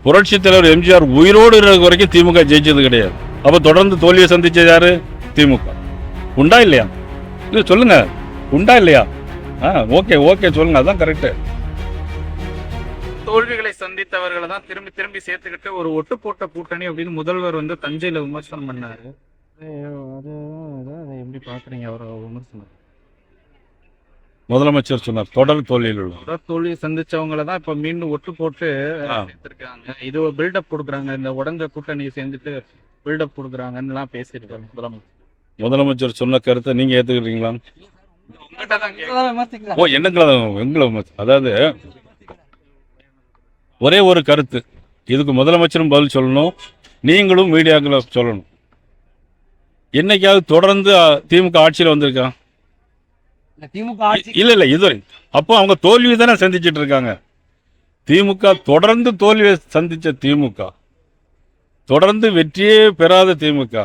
புரட்சி தலைவர் எம்ஜிஆர் உயிரோடு இருக்கிற வரைக்கும் திமுக ஜெயிச்சது கிடையாது. அப்ப தொடர்ந்து தோல்வியை சந்திச்சது யாரு? திமுக. உண்டா இல்லையா? இல்ல சொல்லுங்க, உண்டா இல்லையா? ஓகே ஓகே சொல்லுங்க, அதான் கரெக்ட். தோல்விகளை சந்தித்தவர்களை தான் திரும்பி திரும்பி சேர்த்துக்கிட்டு ஒரு ஒட்டு போட்ட கூட்டணி அப்படின்னு முதல்வர் வந்து தஞ்சையில விமர்சனம் பண்ணாரு. அது எப்படி பாக்குறீங்க அவரோட விமர்சனம்? முதலமைச்சர் சொன்னார் தொடர் தோல்வியில் உள்ள தோல்வியை சந்திச்சவங்களை தான் இப்ப மீண்டும் ஒட்டு போட்டு சேர்த்திருக்காங்க. இது ஒரு பில்டப் கொடுக்குறாங்க, இந்த உடஞ்ச கூட்டணியை சேர்ந்துட்டு பில்டப் கொடுக்குறாங்கன்னு எல்லாம் பேசியிருக்காங்க முதலமைச்சர் சொன்ன கருத்தை நீங்க ஏத்துக்கிறீங்களா? எங்களை அதாவது ஒரே ஒரு கருத்து, இதுக்கு முதலமைச்சரும் பதில் சொல்லணும், நீங்களும் மீடியாக்களை சொல்லணும். என்னைக்காவது தொடர்ந்து திமுக ஆட்சியில் வந்திருக்கா? இல்ல இதுவரை. அப்போ அவங்க தோல்வி தானே சந்திச்சிட்டு இருக்காங்க. திமுக தொடர்ந்து தோல்வியை சந்திச்ச திமுக, தொடர்ந்து வெற்றியே பெறாத திமுக,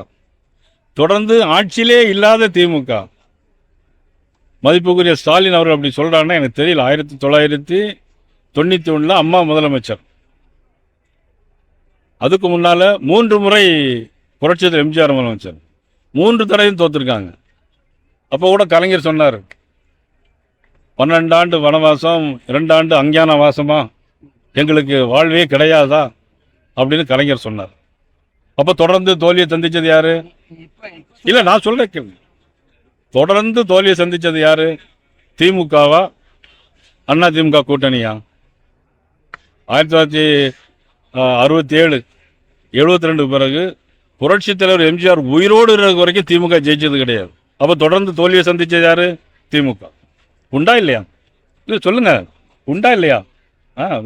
தொடர்ந்து ஆட்சியிலே இல்லாத திமுக. மதிப்புக்குரிய ஸ்டாலின் அவர்கள் அப்படி சொல்றாங்கன்னா எனக்கு தெரியல. 1991 அம்மா முதலமைச்சர், அதுக்கு முன்னால 3 முறை புரட்சி தலைவர் எம்ஜிஆர் முதலமைச்சர், 3 தடவையும் தோத்துருக்காங்க. அப்போ கூட கலைஞர் சொன்னார், 12 ஆண்டு வனவாசம் 2 ஆண்டு அஞ்ஞான வாசமா, எங்களுக்கு வாழ்வே கிடையாதா அப்படின்னு கலைஞர் சொன்னார். அப்போ தொடர்ந்து தோல்வியை சந்திச்சது யாரு? இல்ல நான் சொல்றேன், தொடர்ந்து தோல்வியை சந்திச்சது யாரு? திமுகவா அண்ணா திமுக கூட்டணியா? 1967 72 பிறகு புரட்சி தலைவர் எம்ஜிஆர் உயிரோடு இருக்கிற வரைக்கும் திமுக ஜெயிச்சது கிடையாது. அப்ப தொடர்ந்து தோல்வியை சந்திச்சது யாரு? திமுக. உண்டா இல்லையா? இல்ல சொல்லுங்க, உண்டா இல்லையா?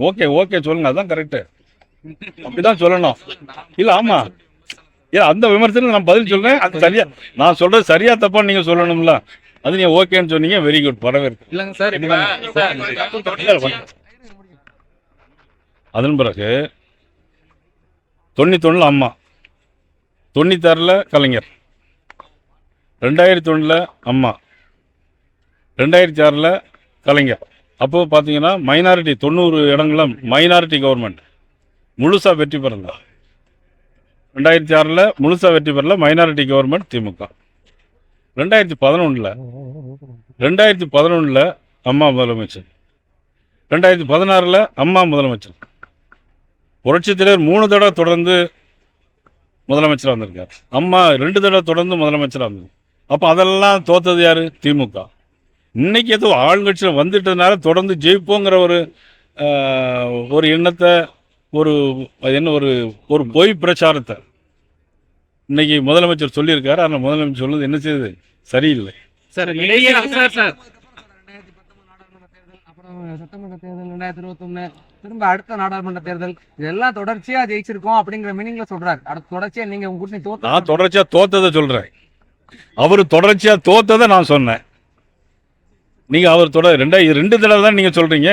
ஓகே ஓகே சொல்லுங்க, அதான் கரெக்ட். அப்படிதான் சொல்லணும். இல்ல ஆமா, அந்த விமர்சனம் நான் பதில் சொல்றேன். அது சரியா, நான் சொல்றது சரியா தப்பான்னு நீங்க சொல்லணும்ல. அது நீங்க ஓகேன்னு சொன்னீங்க, வெரி குட், வரவேற்கு. இல்லங்க சார், அதன் பிறகு 91 அம்மா, 96 கலைஞர், 2001 அம்மா, 2006 கலைஞர். அப்போ பார்த்தீங்கன்னா மைனாரிட்டி 90 இடங்கள மைனாரிட்டி கவர்மெண்ட் முழுசா வெற்றி பெறல. 2006 முழுசா வெற்றி பெறல மைனாரிட்டி கவர்மெண்ட் திமுக. 2011 அம்மா முதலமைச்சர், 2016 அம்மா முதலமைச்சர். புரட்சி தலைவர் 3 தடவை தொடர்ந்து முதலமைச்சராக வந்திருக்கார். அம்மா 2 தடவை தொடர்ந்து முதலமைச்சராக வந்திருக்கு. அப்போ அதெல்லாம் தோத்தது யாரு? திமுக. இன்னைக்கு ஏதோ ஆளுங்கட்சியில் வந்துட்டதுனால தொடர்ந்து ஜெயிப்போங்கிற ஒரு எண்ணத்தை, ஒரு பொய் பிரச்சாரத்தை இன்னைக்கு முதலமைச்சர் சொல்லியிருக்காரு. ஆனால் முதலமைச்சர் சொல்லுவது என்ன செய்யுது? சரியில்லை சார். சட்டமன்ற தேர்தல் 2021, திரும்ப அடுத்த நாடாளுமன்ற தேர்தல், இதெல்லாம் தொடர்ச்சியா ஜெயிச்சிருக்கோம் அப்படிங்கிற மீனிங்ல சொல்றாரு. அடுத்த தொடர்ச்சியா நீங்க உங்க கூட்டணி தோத்த, நான் தொடர்ச்சியா தோத்ததை சொல்றேன், அவரு தொடர்ச்சியா தோத்ததை நான் சொன்னேன். நீங்க அவர் 2 தடவை தான் நீங்க சொல்றீங்க.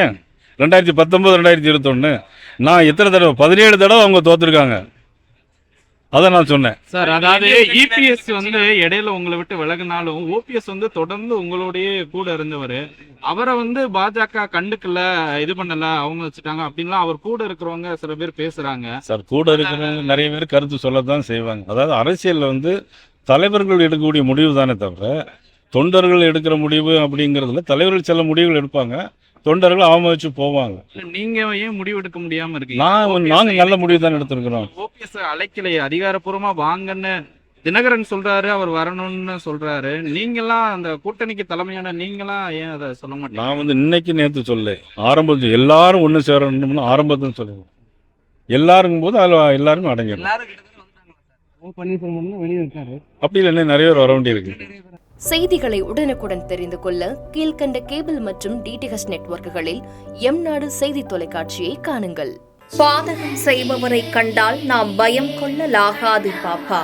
2019 2021 நான் எத்தனை தடவை? 17 தடவை அவங்க தோத்துருக்காங்க. அதை நான் சொன்னேன் சார். அதாவது இபிஎஸ் வந்து இடையில உங்களை விட்டு விலகினாலும் ஓபிஎஸ் வந்து தொடர்ந்து உங்களுடைய கூட இருந்தவர். அவரை வந்து பாஜக கண்டுக்கல, இது பண்ணல, அவங்க வச்சுட்டாங்க அப்படின்லாம் அவர் கூட இருக்கிறவங்க சில பேர் பேசுறாங்க. சார், கூட இருக்கிறவங்க நிறைய பேர் கருத்து சொல்லத்தான் செய்வாங்க. அதாவது அரசியல்ல வந்து தலைவர்கள் எடுக்கக்கூடிய முடிவு தானே தவிர தொண்டர்கள் எடுக்கிற முடிவு அப்படிங்கிறதுல தலைவர்கள் சில முடிவுகள் எடுப்பாங்க, தொண்டர்கள் அவமதிச்சு போவாங்க. நீங்க ஏன் முடிவு எடுக்க முடியாம இருக்கீங்க? நாங்க நல்ல முடிவு தான் எடுத்திருக்கிறோம். ஓபிஎஸ் அழைக்கலையே, அதிகாரப்பூர்வமா வாங்கன்னு தினகரன் சொல்றாரு, அவர் வரணும்னு சொல்றாரு. நீங்கெல்லாம் அந்த கூட்டணிக்கு தலைமையான நீங்களாம் ஏன் அதை சொல்ல மாட்டீங்க? நான் வந்து இன்னைக்கு நேற்று சொல்ல ஆரம்பத்தில் எல்லாரும் ஒன்று சேரணும்னு ஆரம்பத்தில் சொல்லுவோம். எல்லாருக்கும் போது அதில் எல்லாருமே அடங்கிடும். அப்படி இல்லை, நிறைய பேர் வர வேண்டியிருக்கு. செய்திகளை உடனுக்குடன் தெரிந்து கொள்ள கீழ்கண்ட கேபிள் மற்றும் டிடிஹெச் நெட்வொர்க்குகளில் எம்நாடு செய்தி தொலைக்காட்சியை காணுங்கள். பாதகம் செய்பவரை கண்டால் நாம் பயம் கொள்ளலாகாது பாப்பா.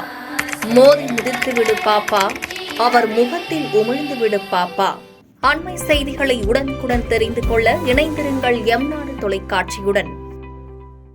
மோதி மிதித்து விடு பாப்பா, அவர் முகத்தில் உமிழ்ந்து விடு பாப்பா. அண்மை செய்திகளை உடனுக்குடன் தெரிந்து கொள்ள இணைந்திருங்கள் எம்நாடு தொலைக்காட்சியுடன்.